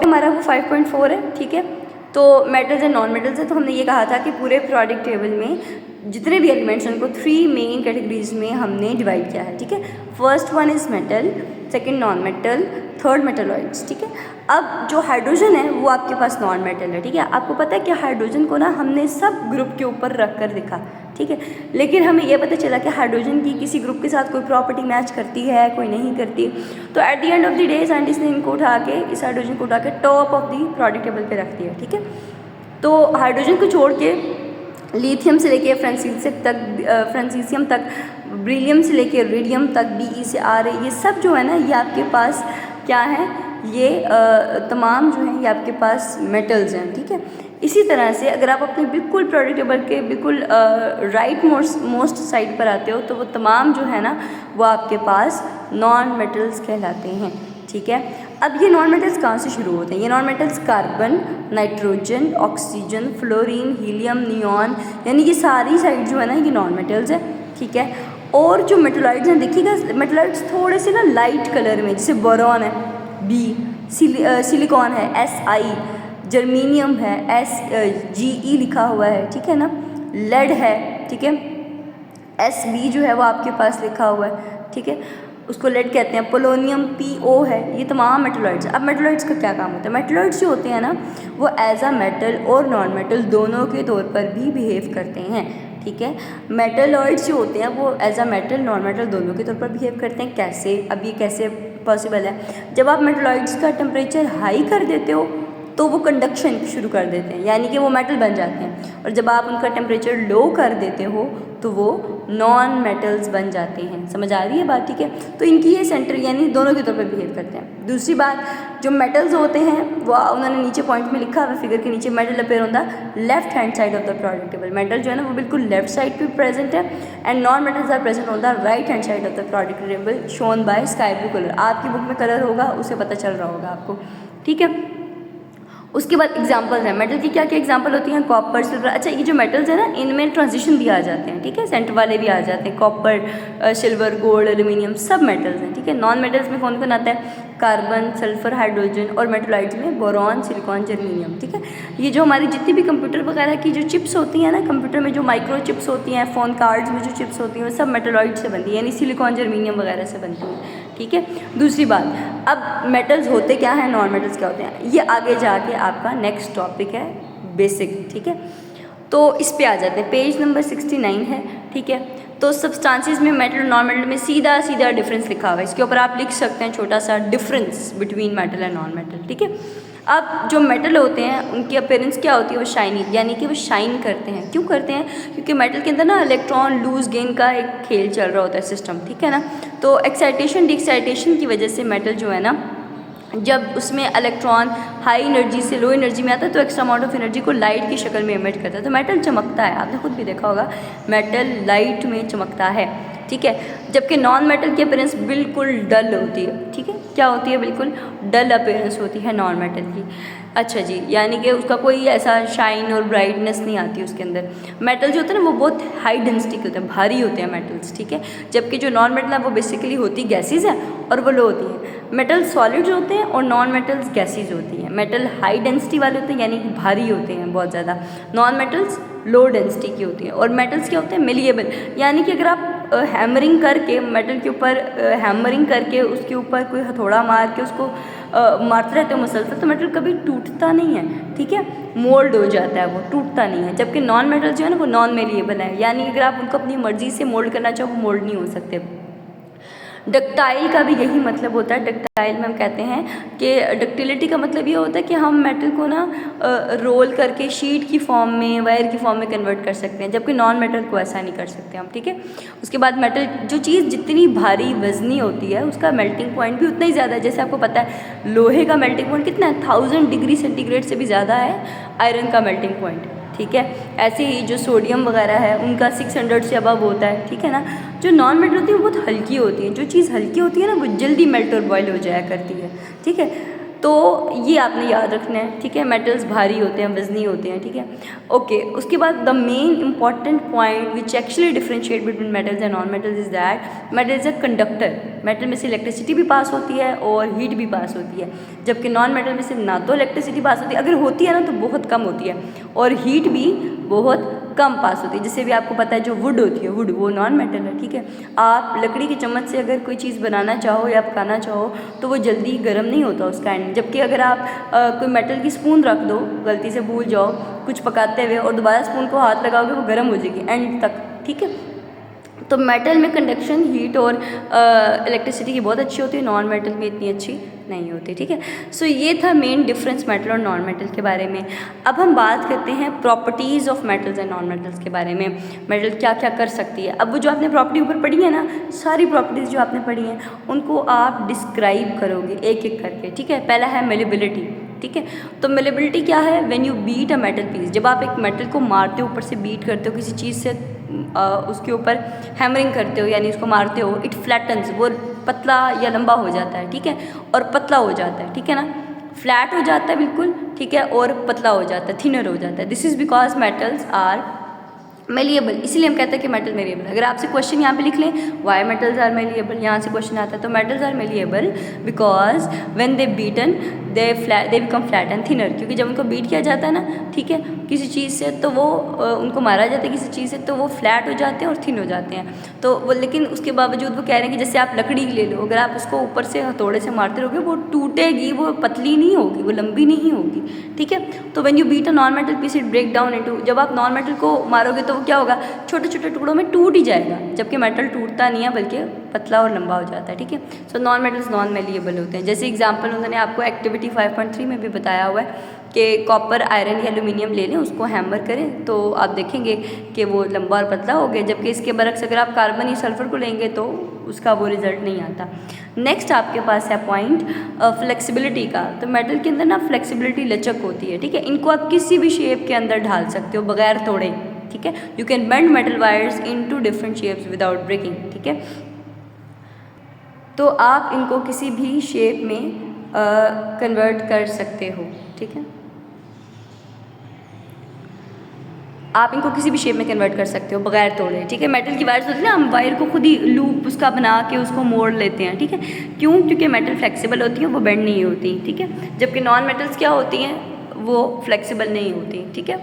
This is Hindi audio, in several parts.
हमारा वो 5.4 है, ठीक है। तो मेटल्स एंड नॉन मेटल्स है, तो हमने ये कहा था कि पूरे पीरियोडिक टेबल में जितने भी एलिमेंट्स हैं उनको 3 मेन कैटेगरीज में हमने डिवाइड किया है, ठीक है। First one is metal, second non metal, third metalloids, ठीक है। अब जो हाइड्रोजन है वो आपके पास नॉन मेटल है, ठीक है। आपको पता है कि हाइड्रोजन को ना हमने सब ग्रुप के ऊपर रख कर दिखा, ठीक है। लेकिन हमें यह पता चला कि हाइड्रोजन की किसी ग्रुप के साथ कोई प्रॉपर्टी मैच करती है, कोई नहीं करती। तो at the end of the day scientist ने इनको उठा के, इस हाइड्रोजन को उठा के top of the periodic table पे रख दिया, ठीक है। तो हाइड्रोजन को छोड़ के लिथियम से लेके फ्रांसीसियम तक, ब्रिलियम से लेके रेडियम तक, Be से आर, ये सब जो है ना ये आपके पास क्या है, ये तमाम जो हैं ये आपके पास मेटल्स हैं, ठीक है। इसी तरह से अगर आप अपने बिल्कुल पीरियोडिक टेबल के बिल्कुल राइट मोस्ट साइड पर आते हो तो वो तमाम जो है ना वो आपके पास नॉन मेटल्स कहलाते हैं, ठीक है। अब ये नॉन मेटल्स कहाँ से शुरू होते हैं? ये non metals carbon, nitrogen, oxygen, fluorine, helium, neon, यानी ये सारी साइड जो है ना ये नॉन मेटल्स है, ठीक है। और जो मेटलॉइड्स हैं देखिएगा, मेटलॉइड्स थोड़े से ना लाइट कलर में, जैसे बोरॉन है B, सिलिकॉन है Si, जर्मीनियम है Ge लिखा हुआ है, ठीक है ना। लेड है, ठीक है, Sb जो है वो आपके पास लिखा हुआ है, ठीक है, उसको लेड कहते हैं। पोलोनियम Po है, ये तमाम मेटलॉइड्स। अब मेटलॉइड्स का क्या काम होता है? मेटलॉइड्स जो होते हैं ना वो एज अ मेटल और नॉन मेटल दोनों के तौर पर भी बिहेव करते हैं, ठीक है। मेटलॉइड्स जो होते हैं वो as a metal non metal दोनों के तौर पर बिहेव करते हैं। कैसे? अब ये कैसे पॉसिबल है? जब आप मेटलॉइड्स का टेम्परेचर हाई कर देते हो तो वो कंडक्शन शुरू कर देते हैं, यानी कि वो मेटल बन जाते हैं। और जब आप उनका टेम्परेचर लो कर देते हो तो वो नॉन मेटल्स बन जाते हैं। समझ आ रही है बात, ठीक है। तो इनकी ये सेंटर यानी दोनों के तौर पर बिहेव करते हैं। दूसरी बात, जो मेटल्स होते हैं वो उन्होंने नीचे पॉइंट में लिखा हुआ फिगर के नीचे, metal appear on the left hand side of the periodic table. Metal जो है ना वो बिल्कुल लेफ्ट साइड पे प्रेजेंट है and non metals are present on the right hand side of the periodic table shown by sky blue colour. आपकी बुक में कलर होगा उसे पता चल रहा होगा आपको, ठीक है। उसके बाद एग्जांपल्स हैं मेटल की, क्या क्या एग्जांपल होती हैं? Copper, silver. अच्छा, ये जो मेटल्स हैं ना इनमें ट्रांजिशन भी आ जाते हैं, ठीक है, सेंटर वाले भी आ जाते हैं। कॉपर, सिल्वर, गोल्ड, एल्यूमिनियम सब मेटल्स हैं, ठीक है। नॉन मेटल्स में कौन कौन आता है? कार्बन, सल्फर, हाइड्रोजन, और मेटलॉइड्स में बोरॉन, सिलिकॉन, जर्मीनियम, ठीक है। ये जो हमारी जितनी भी कंप्यूटर वगैरह की जो चिप्स होती हैं ना, कंप्यूटर में जो माइक्रो चिप्स होती हैं, फ़ोन कार्ड्स में जो चिप्स होती हैं वो सब मेटलॉइड से बनती है, यानी सिलिकॉन, जर्मीनियम वगैरह से बनती है, ठीक है। दूसरी बात, अब मेटल्स होते क्या हैं, नॉन मेटल्स क्या होते हैं, ये आगे जाके आपका नेक्स्ट टॉपिक है बेसिक, ठीक है। तो इस पे आ जाते हैं, पेज नंबर 69 है, ठीक है। तो सब्सटेंसेस में मेटल और नॉन मेटल में सीधा सीधा डिफरेंस लिखा हुआ है, इसके ऊपर आप लिख सकते हैं छोटा सा difference between metal and non metal, ठीक है। अब जो मेटल होते हैं उनकी अपीयरेंस क्या होती है? वो शाइनी, यानी कि वो शाइन करते हैं। क्यों करते हैं? क्योंकि मेटल के अंदर ना इलेक्ट्रॉन लूज गेन का एक खेल चल रहा होता है, सिस्टम, ठीक है ना। तो एक्साइटेशन डिक्साइटेशन की वजह से मेटल जो है ना, जब उसमें इलेक्ट्रॉन हाई एनर्जी से लो एनर्जी में आता है तो एक्स्ट्रा अमाउंट ऑफ एनर्जी को लाइट की शक्ल में इमिट करता है, तो मेटल चमकता है। आपने खुद भी देखा होगा मेटल लाइट में चमकता है, ठीक है। जबकि नॉन मेटल की अपीयरेंस बिल्कुल डल होती है, ठीक है। क्या होती है? बिल्कुल डल अपीयरेंस होती है नॉन मेटल की। अच्छा जी, यानी कि उसका कोई ऐसा शाइन और ब्राइटनेस नहीं आती उसके अंदर। मेटल जो होते हैं ना वो बहुत हाई डेंसिटी के होते हैं, भारी होते हैं मेटल्स, ठीक है। जबकि जो नॉन मेटल है वो बेसिकली होती गैसेज है और वो लो होती है। मेटल सॉलिड्स होते हैं और नॉन मेटल्स गैसेज होती हैं। मेटल हाई डेंसिटी वाले होते हैं यानी कि भारी होते हैं बहुत ज़्यादा, नॉन मेटल्स लो डेंसिटी की होती है। और मेटल्स क्या होते हैं? मेलिएबल, यानी कि अगर आप हैमरिंग करके मेटल के ऊपर हैमरिंग करके उसके ऊपर कोई हथौड़ा मार के उसको मारते रहते हो मुसलसल, तो मेटल कभी टूटता नहीं है, ठीक है, मोल्ड हो जाता है, वो टूटता नहीं है। जबकि नॉन मेटल जो है ना वो नॉन मेलिएबल है, यानी अगर आप उनको अपनी मर्जी से मोल्ड करना चाहो वो मोल्ड नहीं हो सकते। डक्टाइल का भी यही मतलब होता है। डक्टाइल में हम कहते हैं कि डक्टिलिटी का मतलब ये होता है कि हम मेटल को ना रोल करके शीट की फॉर्म में, वायर की फॉर्म में कन्वर्ट कर सकते हैं, जबकि नॉन मेटल को ऐसा नहीं कर सकते हम, ठीक है। उसके बाद मेटल जो चीज़ जितनी भारी वजनी होती है उसका मेल्टिंग पॉइंट भी उतना ही ज़्यादा है। जैसे आपको पता है लोहे का मेल्टिंग पॉइंट कितना है? 1000 डिग्री सेंटीग्रेड से भी ज़्यादा है आयरन का मेल्टिंग पॉइंट, ठीक है। ऐसे ही जो सोडियम वगैरह है उनका 600 से अबव होता है, ठीक है ना। जो नॉन मेटल होती है वो बहुत हल्की होती है। जो चीज़ हल्की होती है ना वो जल्दी मेल्ट और बॉयल हो जाया करती है, ठीक है। तो ये आपने याद रखना है, ठीक है। मेटल्स भारी होते हैं, वजनी होते हैं, ठीक है। ओके, उसके बाद the main important point which actually differentiate between metals and non metals is that metal is a conductor. Metal में से इलेक्ट्रिसिटी भी पास होती है और हीट भी पास होती है, जबकि नॉन मेटल में से ना तो इलेक्ट्रिसिटी पास होती है, अगर होती है ना तो बहुत कम होती है, और हीट भी बहुत कम पास होती है। जैसे भी आपको पता है जो वुड होती है, वुड वो नॉन मेटल है, ठीक है। आप लकड़ी की चम्मच से अगर कोई चीज़ बनाना चाहो या पकाना चाहो तो वो जल्दी गर्म नहीं होता उसका एंड, जबकि अगर आप कोई मेटल की स्पून रख दो, गलती से भूल जाओ कुछ पकाते हुए और दोबारा स्पून को हाथ लगाओगे वो गर्म हो जाएगी एंड तक, ठीक है। तो मेटल में कंडक्शन, हीट और इलेक्ट्रिसिटी की बहुत अच्छी होती है, नॉन मेटल में इतनी अच्छी नहीं होती, ठीक है। सो ये था मेन डिफरेंस मेटल और नॉन मेटल के बारे में। अब हम बात करते हैं properties of metals and non metals के बारे में, मेटल क्या क्या कर सकती है। अब वो जो आपने प्रॉपर्टी ऊपर पढ़ी है ना, सारी प्रॉपर्टीज़ जो आपने पढ़ी हैं उनको आप डिस्क्राइब करोगे एक एक करके, ठीक है। पहला है मेलेबिलिटी, ठीक है। तो मेलेबिलिटी क्या है? When you beat a metal piece, जब आप एक मेटल को मारते हो, ऊपर से बीट करते हो किसी चीज़ से, उसके ऊपर हैमरिंग करते हो यानी उसको मारते हो, इट फ्लैटन्स, वो पतला या लंबा हो जाता है, ठीक है, और पतला हो जाता है, ठीक है ना, फ्लैट हो जाता है बिल्कुल, ठीक है, और पतला हो जाता है, थिनर हो जाता है। This is because metals are malleable, इसीलिए हम कहते हैं कि मेटल मेलिएबल। अगर आपसे क्वेश्चन यहाँ पे लिख लें वाई मेटल्स आर मेलिएबल, यहाँ से क्वेश्चन आता है, तो metals are malleable because when they beaten they become flat and thinner, क्योंकि जब उनको बीट किया जाता है ना, ठीक है, किसी चीज़ से, तो वो उनको मारा जाता है किसी चीज़ से, तो वो फ्लैट हो जाते हैं और थिन हो जाते हैं। तो वो, लेकिन उसके बावजूद वो कह रहे हैं कि जैसे आप लकड़ी ले लो, अगर आप उसको ऊपर से हथौड़े से मारते रहोगे वो टूटेगी, वो पतली नहीं होगी, वो लंबी नहीं होगी, ठीक है। तो when you beat a non metal piece it break down into, जब आप नॉन मेटल को मारोगे तो वो क्या होगा, छोटे छोटे टुकड़ों में टूट ही जाएगा, जबकि मेटल टूटता नहीं है बल्कि पतला और लंबा हो जाता है, ठीक है। So non metals non malleable होते हैं। जैसे एग्जांपल उन्होंने आपको एक्टिविटी 5.3 में भी बताया हुआ है कि कॉपर, आयरन या एल्यूमिनियम ले लें, उसको हैमर करें तो आप देखेंगे कि वो लंबा और पतला हो गया, जबकि इसके बरक्स अगर आप कार्बन या सल्फर को लेंगे तो उसका वो रिजल्ट नहीं आता। नेक्स्ट आपके पास है पॉइंट फ्लेक्सिबिलिटी का। तो मेटल के अंदर ना फ्लेक्सिबिलिटी, लचक होती है, ठीक है। इनको आप किसी भी शेप के अंदर ढाल सकते हो बगैर तोड़े, ठीक है। You can bend metal wires into different shapes without breaking, ठीक है। तो आप इनको किसी भी शेप में कन्वर्ट कर सकते हो, ठीक है। आप इनको किसी भी शेप में कन्वर्ट कर सकते हो बगैर तोड़े, ठीक है। मेटल की वायर्स होती है ना, हम वायर को खुद ही लूप उसका बना के उसको मोड़ लेते हैं, ठीक है। क्यों? क्योंकि मेटल फ्लेक्सिबल होती है, वो बेंड नहीं होती, ठीक है। जबकि नॉन मेटल्स क्या होती हैं, वो फ्लेक्सिबल नहीं होती, ठीक है।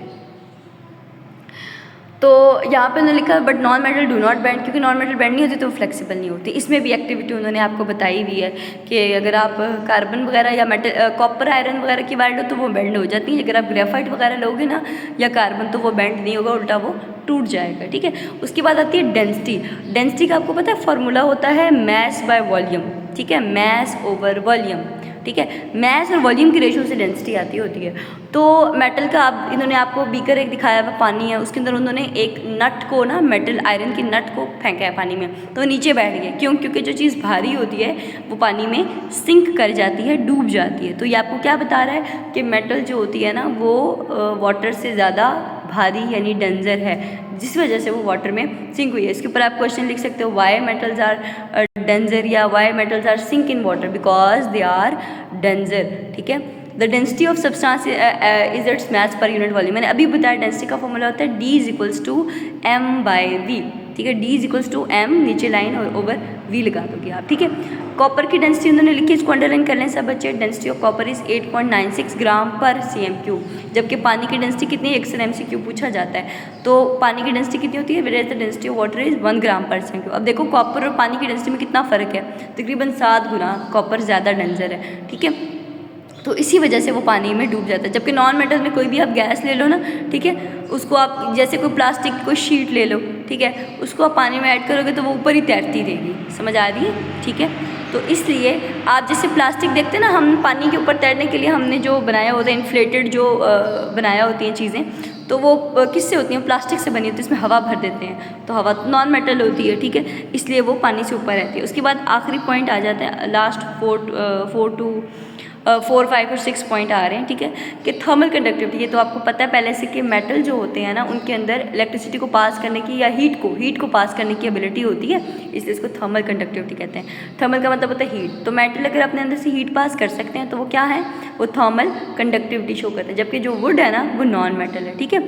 तो यहाँ पे उन्होंने लिखा but non metal do not bend, क्योंकि नॉन मेटल बेंड नहीं होती तो वो फ्लेक्सिबल नहीं होती। इसमें भी एक्टिविटी उन्होंने आपको बताई हुई है कि अगर आप कार्बन वगैरह या मेटल, कॉपर, आयरन वगैरह की वायर लो तो वो बेंड हो जाती है, अगर आप ग्रेफाइट वगैरह लोगे ना या कार्बन तो वो बेंड नहीं होगा, उल्टा वो टूट जाएगा, ठीक है। उसके बाद आती है डेंसिटी। डेंसिटी का आपको पता है फॉर्मूला होता है मैस बाय वॉल्यूम, ठीक है, मैस ओवर वॉल्यूम, ठीक है। मैस और वॉल्यूम की रेशियो से डेंसिटी आती होती है। तो मेटल का आप, इन्होंने आपको बीकर एक दिखाया हुआ, पानी है, उसके अंदर उन्होंने एक नट को ना, मेटल आयरन की नट को फेंका है पानी में, तो वो नीचे बैठ गया। क्यों? क्योंकि जो चीज़ भारी होती है वो पानी में सिंक कर जाती है, डूब जाती है। तो ये आपको क्या बता रहा है कि मेटल जो होती है ना वो वाटर से ज़्यादा भारी यानी डेंजर है, जिस वजह से वो वाटर में सिंक हुई है। इसके ऊपर आप क्वेश्चन लिख सकते हो वाई मेटल्स आर डेंजर या why metals are sink in water, because they are denser, ठीक है। The density of substance is its mass per unit volume. मैंने अभी बताया डेंसिटी का फॉर्मूला होता है D इक्वल्स टू m/v, ठीक है। D इक्वल्स टू m, नीचे लाइन और ओवर v लगा दोगे आप, ठीक है। कॉपर की डेंसिटी उन्होंने लिखी, इसको अंडरलाइन कर लें सब बच्चे। Density of copper is 8.96 gram per cm3, जबकि पानी की डेंसिटी कितनी है, अक्सर MCQ पूछा जाता है। तो पानी की डेंसिटी कितनी होती है, where the density of water is 1 gram per cm3। अब देखो कॉपर और पानी की डेंसिटी में कितना फ़र्क है, तकरीबन 7 गुना कॉपर ज़्यादा डेंजर है, ठीक है। तो इसी वजह से वो पानी में डूब जाता है। जबकि नॉन मेटल में कोई भी आप गैस ले लो ना, ठीक है, उसको आप जैसे कोई प्लास्टिक की कोई शीट ले लो, ठीक है, उसको आप पानी में ऐड करोगे तो वो ऊपर ही तैरती रहेगी, समझ आ रही है, ठीक है। तो इसलिए आप जैसे प्लास्टिक देखते हैं ना, हम पानी के ऊपर तैरने के लिए हमने जो बनाया होता है, इन्फ्लेटेड जो बनाया होती हैं चीज़ें, तो वो किससे होती हैं, प्लास्टिक से बनी होती है, इसमें हवा भर देते हैं, तो हवा नॉन मेटल होती है, ठीक है, इसलिए वो पानी से ऊपर रहती है। उसके बाद आखिरी पॉइंट आ जाता है, लास्ट 4 to 4, 5 और 6 पॉइंट आ रहे हैं, ठीक है। कि थर्मल कंडक्टिविटी, ये तो आपको पता है पहले से कि मेटल जो होते हैं ना उनके अंदर इलेक्ट्रिसिटी को पास करने की या हीट को पास करने की एबिलिटी होती है, इसलिए इसको थर्मल कंडक्टिविटी कहते हैं। थर्मल का मतलब होता है हीट, तो मेटल अगर अपने अंदर से हीट पास कर सकते हैं तो वो क्या है, वो थर्मल कंडक्टिविटी शो करते हैं। जबकि जो वुड है ना वो नॉन मेटल है, ठीक है।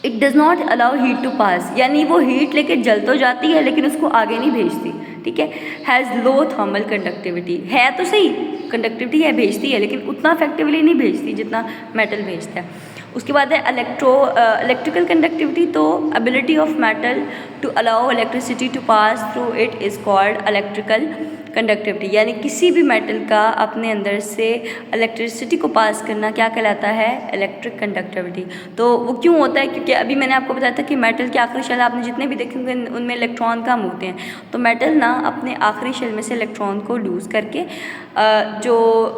It does not allow heat to pass, यानी वो हीट लेके जल तो जाती है लेकिन उसको आगे नहीं भेजती, ठीक है। हैज़ लो थर्मल कंडक्टिविटी, है तो सही कंडक्टिविटी है, भेजती है, लेकिन उतना इफेक्टिवली नहीं भेजती जितना मेटल भेजता है। उसके बाद है इलेक्ट्रिकल कंडक्टिविटी, तो ability of metal to allow electricity to pass through it is called electrical conductivity, यानी किसी भी मेटल का अपने अंदर से इलेक्ट्रिसिटी को पास करना क्या कहलाता है, इलेक्ट्रिक कंडक्टिविटी। तो वो क्यों होता है, क्योंकि अभी मैंने आपको बताया था कि मेटल के आखिरी शेल आपने जितने भी देखे होंगे उनमें इलेक्ट्रॉन कम होते हैं, तो मेटल ना अपने आखिरी शेल में से इलेक्ट्रॉन को लूज़ करके जो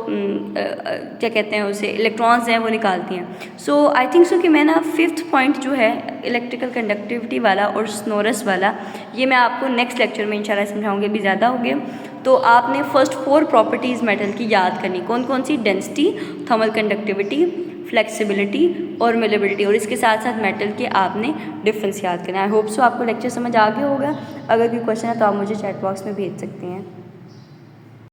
क्या कहते हैं उसे इलेक्ट्रॉन्स हैं वो निकालती हैं। सो आई थिंक सो कि मैं ना 5th पॉइंट जो है इलेक्ट्रिकल कंडक्टिविटी वाला और स्नोरस वाला, ये मैं आपको नेक्स्ट लेक्चर में इंशाल्लाह समझाऊंगी, अभी ज़्यादा हो गया। तो आपने फर्स्ट 4 प्रॉपर्टीज़ मेटल की याद करनी, कौन कौन सी, डेंसिटी, थर्मल कंडक्टिविटी, फ्लेक्सिबिलिटी और मेलेबिलिटी, और इसके साथ साथ मेटल के आपने डिफरेंस याद करना है। आई होप सो आपको लेक्चर समझ आ गया होगा। अगर कोई क्वेश्चन है तो आप मुझे चैट बॉक्स में भेज सकते हैं।